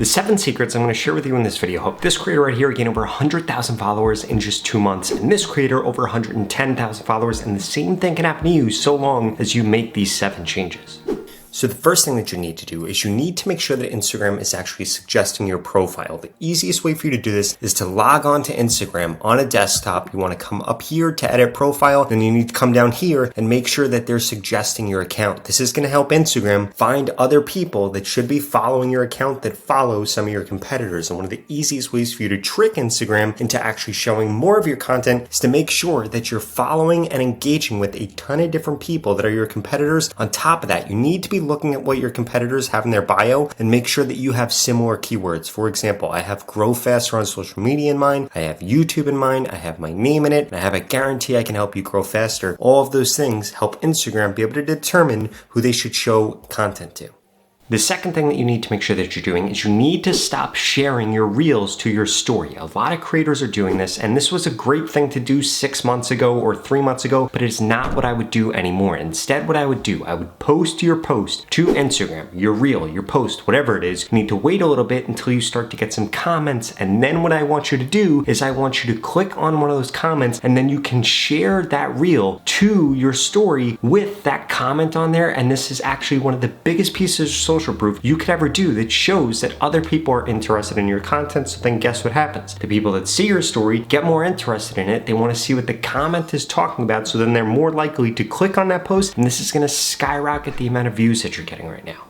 The 7 secrets I'm going to share with you in this video help this creator right here gain over 100,000 followers in just 2 months, and this creator over 110,000 followers, and the same thing can happen to you so long as you make these 7 changes. So the first thing that you need to do is you need to make sure that Instagram is actually suggesting your profile. The easiest way for you to do this is to log on to Instagram on a desktop. You want to come up here to edit profile, then you need to come down here and make sure that they're suggesting your account. This is going to help Instagram find other people that should be following your account that follow some of your competitors. And one of the easiest ways for you to trick Instagram into actually showing more of your content is to make sure that you're following and engaging with a ton of different people that are your competitors. On top of that, you need to be looking at what your competitors have in their bio and make sure that you have similar keywords. For example, I have grow faster on social media in mind, I have YouTube in mind, I have my name in it, and I have a guarantee I can help you grow faster. All of those things help Instagram be able to determine who they should show content to. The second thing that you need to make sure that you're doing is you need to stop sharing your reels to your story. A lot of creators are doing this, and this was a great thing to do 6 months ago or 3 months ago, but it's not what I would do anymore. Instead, what I would do, I would post your post to Instagram, your reel, your post, whatever it is. You need to wait a little bit until you start to get some comments, and then what I want you to do is I want you to click on one of those comments, and then you can share that reel to your story with that comment on there. And this is actually one of the biggest pieces of social proof you could ever do that shows that other people are interested in your content. So then guess what happens? The people that see your story get more interested in it. They want to see what the comment is talking about, so then they're more likely to click on that post, and this is going to skyrocket the amount of views that you're getting right now.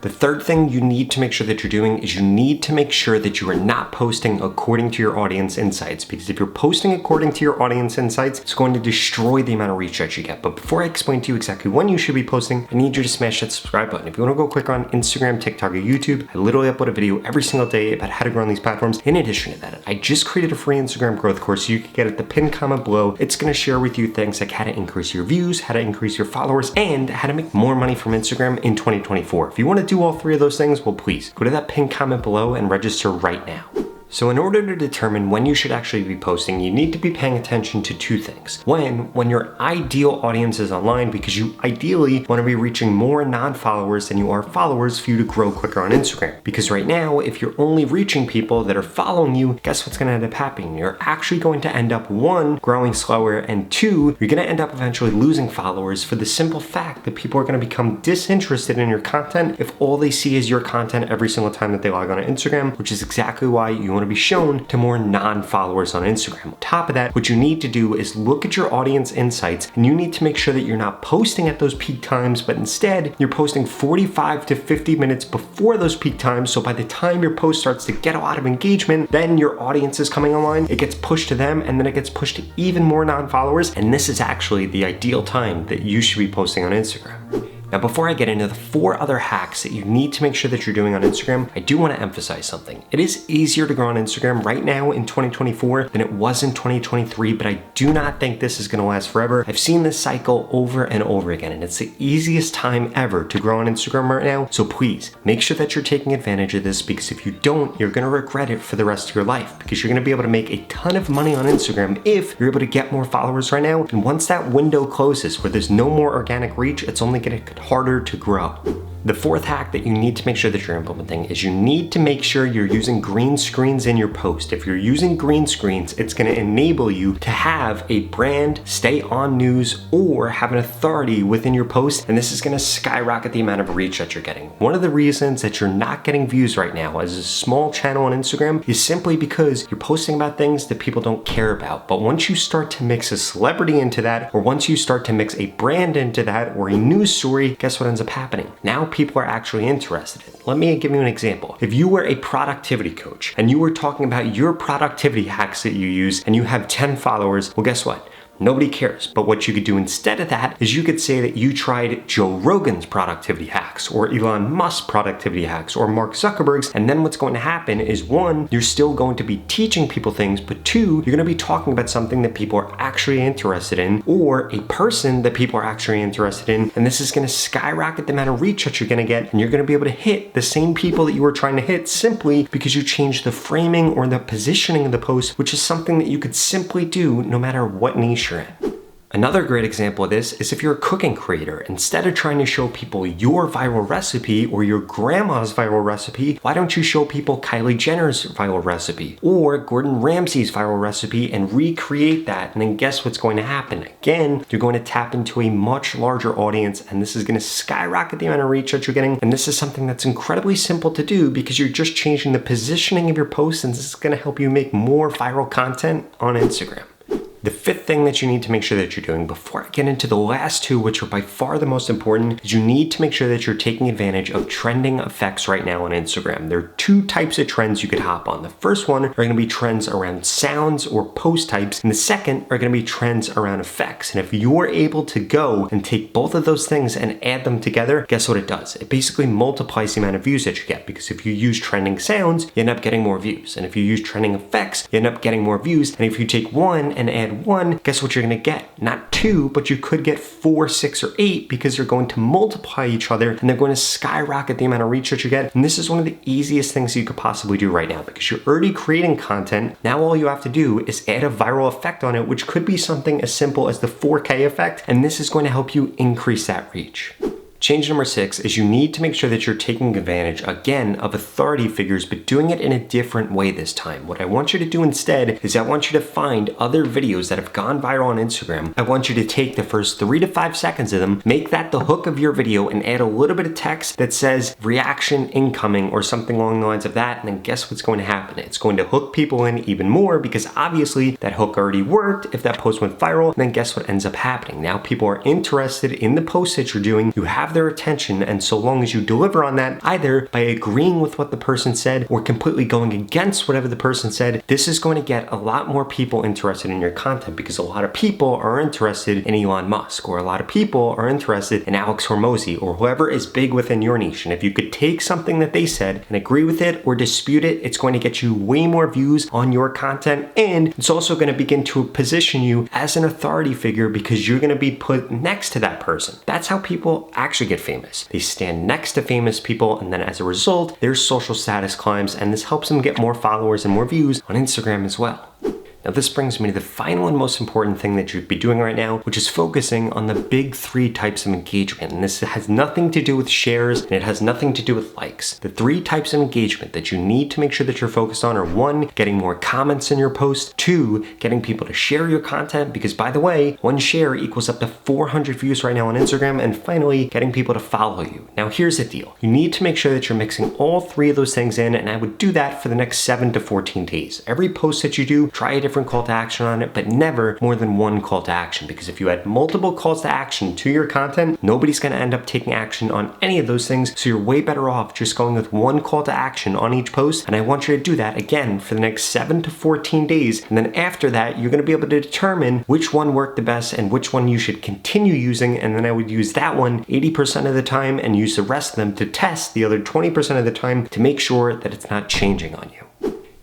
The third thing you need to make sure that you're doing is you need to make sure that you are not posting according to your audience insights, because if you're posting according to your audience insights, it's going to destroy the amount of reach that you get. But before I explain to you exactly when you should be posting, I need you to smash that subscribe button. If you want to go click on Instagram, TikTok, or YouTube, I literally upload a video every single day about how to grow on these platforms. In addition to that, I just created a free Instagram growth course you can get at the pinned comment below. It's going to share with you things like how to increase your views, how to increase your followers, and how to make more money from Instagram in 2024. If you want to do all 3 of those things, well, please go to that pinned comment below and register right now. So in order to determine when you should actually be posting, you need to be paying attention to 2 things. When your ideal audience is online, because you ideally want to be reaching more non-followers than you are followers for you to grow quicker on Instagram. Because right now, if you're only reaching people that are following you, guess what's going to end up happening? You're actually going to end up 1, growing slower, and 2, you're going to end up eventually losing followers for the simple fact that people are going to become disinterested in your content if all they see is your content every single time that they log on to Instagram, which is exactly why you want to be shown to more non-followers on Instagram. On top of that, what you need to do is look at your audience insights, and you need to make sure that you're not posting at those peak times, but instead you're posting 45 to 50 minutes before those peak times. So by the time your post starts to get a lot of engagement, then your audience is coming online, it gets pushed to them, and then it gets pushed to even more non-followers. And this is actually the ideal time that you should be posting on Instagram. Now, before I get into the 4 other hacks that you need to make sure that you're doing on Instagram, I do want to emphasize something. It is easier to grow on Instagram right now in 2024 than it was in 2023, but I do not think this is going to last forever. I've seen this cycle over and over again, and it's the easiest time ever to grow on Instagram right now. So please make sure that you're taking advantage of this, because if you don't, you're going to regret it for the rest of your life, because you're going to be able to make a ton of money on Instagram if you're able to get more followers right now. And once that window closes where there's no more organic reach, it's only going to harder to grow. The 4th hack that you need to make sure that you're implementing is you need to make sure you're using green screens in your post. If you're using green screens, it's going to enable you to have a brand, stay on news, or have an authority within your post, and this is going to skyrocket the amount of reach that you're getting. One of the reasons that you're not getting views right now as a small channel on Instagram is simply because you're posting about things that people don't care about. But once you start to mix a celebrity into that, or once you start to mix a brand into that, or a news story, guess what ends up happening? Now people are actually interested in. Let me give you an example. If you were a productivity coach and you were talking about your productivity hacks that you use and you have 10 followers, well, guess what? Nobody cares. But what you could do instead of that is you could say that you tried Joe Rogan's productivity hacks, or Elon Musk's productivity hacks, or Mark Zuckerberg's. And then what's going to happen is, 1, you're still going to be teaching people things, but 2, you're going to be talking about something that people are actually interested in, or a person that people are actually interested in. And this is going to skyrocket the amount of reach that you're going to get. And you're going to be able to hit the same people that you were trying to hit simply because you changed the framing or the positioning of the post, which is something that you could simply do no matter what niche you're in. Another great example of this is if you're a cooking creator. Instead of trying to show people your viral recipe or your grandma's viral recipe, why don't you show people Kylie Jenner's viral recipe or Gordon Ramsay's viral recipe and recreate that? And then guess what's going to happen? Again, you're going to tap into a much larger audience, and this is going to skyrocket the amount of reach that you're getting. And this is something that's incredibly simple to do because you're just changing the positioning of your posts, and this is going to help you make more viral content on Instagram. The fifth thing that you need to make sure that you're doing before I get into the last two, which are by far the most important, is you need to make sure that you're taking advantage of trending effects right now on Instagram. There are two types of trends you could hop on. The first one are going to be trends around sounds or post types, and the second are going to be trends around effects. And if you're able to go and take both of those things and add them together, guess what it does? It basically multiplies the amount of views that you get, because if you use trending sounds, you end up getting more views. And if you use trending effects, you end up getting more views. And if you take one and add one, guess what you're going to get? Not two, but you could get 4, 6, or 8, because they're going to multiply each other and they're going to skyrocket the amount of reach that you get. And this is one of the easiest things you could possibly do right now, because you're already creating content. Now all you have to do is add a viral effect on it, which could be something as simple as the 4K effect, and this is going to help you increase that reach. Change number 6 is you need to make sure that you're taking advantage, again, of authority figures, but doing it in a different way this time. What I want you to do instead is I want you to find other videos that have gone viral on Instagram. I want you to take the first 3 to 5 seconds of them, make that the hook of your video, and add a little bit of text that says reaction incoming or something along the lines of that, and then guess what's going to happen? It's going to hook people in even more, because obviously that hook already worked if that post went viral, and then guess what ends up happening? Now people are interested in the post that you're doing, you have their attention, and so long as you deliver on that, either by agreeing with what the person said or completely going against whatever the person said, this is going to get a lot more people interested in your content, because a lot of people are interested in Elon Musk, or a lot of people are interested in Alex Hormozi, or whoever is big within your niche. And if you could take something that they said and agree with it or dispute it, it's going to get you way more views on your content, and it's also going to begin to position you as an authority figure, because you're going to be put next to that person. That's how people actually get famous. They stand next to famous people, and then as a result, their social status climbs, and this helps them get more followers and more views on Instagram as well. Now this brings me to the final and most important thing that you'd be doing right now, which is focusing on the big 3 types of engagement. And this has nothing to do with shares, and it has nothing to do with likes. The 3 types of engagement that you need to make sure that you're focused on are 1, getting more comments in your post, 2, getting people to share your content, because by the way, 1 share equals up to 400 views right now on Instagram, and finally, getting people to follow you. Now here's the deal. You need to make sure that you're mixing all 3 of those things in, and I would do that for the next 7 to 14 days. Every post that you do, try a different call to action on it, but never more than 1 call to action, because if you add multiple calls to action to your content, nobody's going to end up taking action on any of those things, so you're way better off just going with 1 call to action on each post. And I want you to do that again for the next 7 to 14 days, and then after that you're going to be able to determine which one worked the best and which one you should continue using, and then I would use that one 80% of the time and use the rest of them to test the other 20% of the time to make sure that it's not changing on you.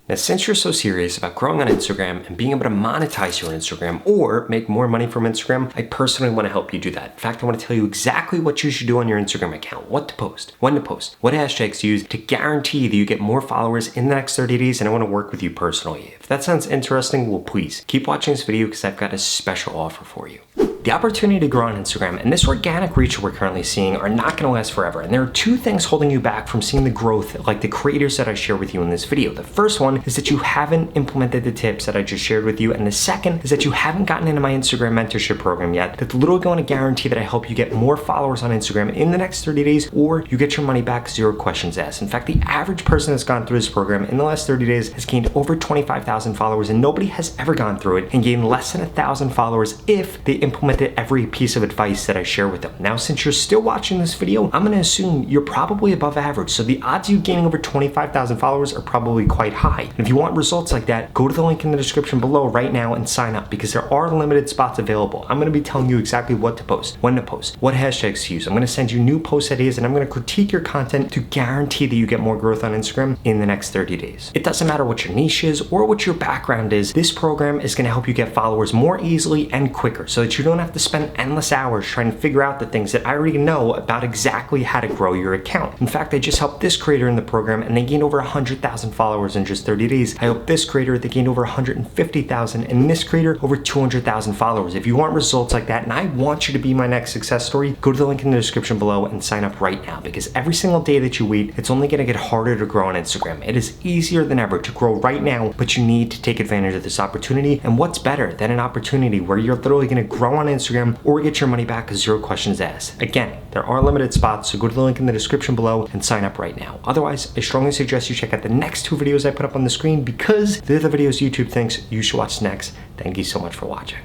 Now, since you're so serious about growing on Instagram and being able to monetize your Instagram or make more money from Instagram, I personally want to help you do that. In fact, I want to tell you exactly what you should do on your Instagram account, what to post, when to post, what hashtags to use to guarantee that you get more followers in the next 30 days, and I want to work with you personally. If that sounds interesting, well, please keep watching this video, because I've got a special offer for you. The opportunity to grow on Instagram and this organic reach we're currently seeing are not going to last forever, and there are 2 things holding you back from seeing the growth like the creators that I share with you in this video. The first one is that you haven't implemented the tips that I just shared with you, and the second is that you haven't gotten into my Instagram mentorship program yet. That's literally going to guarantee that I help you get more followers on Instagram in the next 30 days, or you get your money back, 0 questions asked. In fact, the average person that's gone through this program in the last 30 days has gained over 25,000 followers, and nobody has ever gone through it and gained less than 1,000 followers if they implemented every piece of advice that I share with them. Now, since you're still watching this video, I'm going to assume you're probably above average, so the odds of you gaining over 25,000 followers are probably quite high. And if you want results like that, go to the link in the description below right now and sign up, because there are limited spots available. I'm going to be telling you exactly what to post, when to post, what hashtags to use. I'm going to send you new post ideas, and I'm going to critique your content to guarantee that you get more growth on Instagram in the next 30 days. It doesn't matter what your niche is or what your background is, this program is going to help you get followers more easily and quicker, so that you don't have to spend endless hours trying to figure out the things that I already know about exactly how to grow your account. In fact, I just helped this creator in the program and they gained over 100,000 followers in just 30 days. I helped this creator, they gained over 150,000, and this creator over 200,000 followers. If you want results like that and I want you to be my next success story, go to the link in the description below and sign up right now, because every single day that you wait, it's only gonna get harder to grow on Instagram. It is easier than ever to grow right now, but you need to take advantage of this opportunity. And what's better than an opportunity where you're literally gonna grow on Instagram or get your money back with 0 questions asked? Again, there are limited spots, so go to the link in the description below and sign up right now. Otherwise, I strongly suggest you check out the next 2 videos I put up on the screen, because they're the videos YouTube thinks you should watch next. Thank you so much for watching.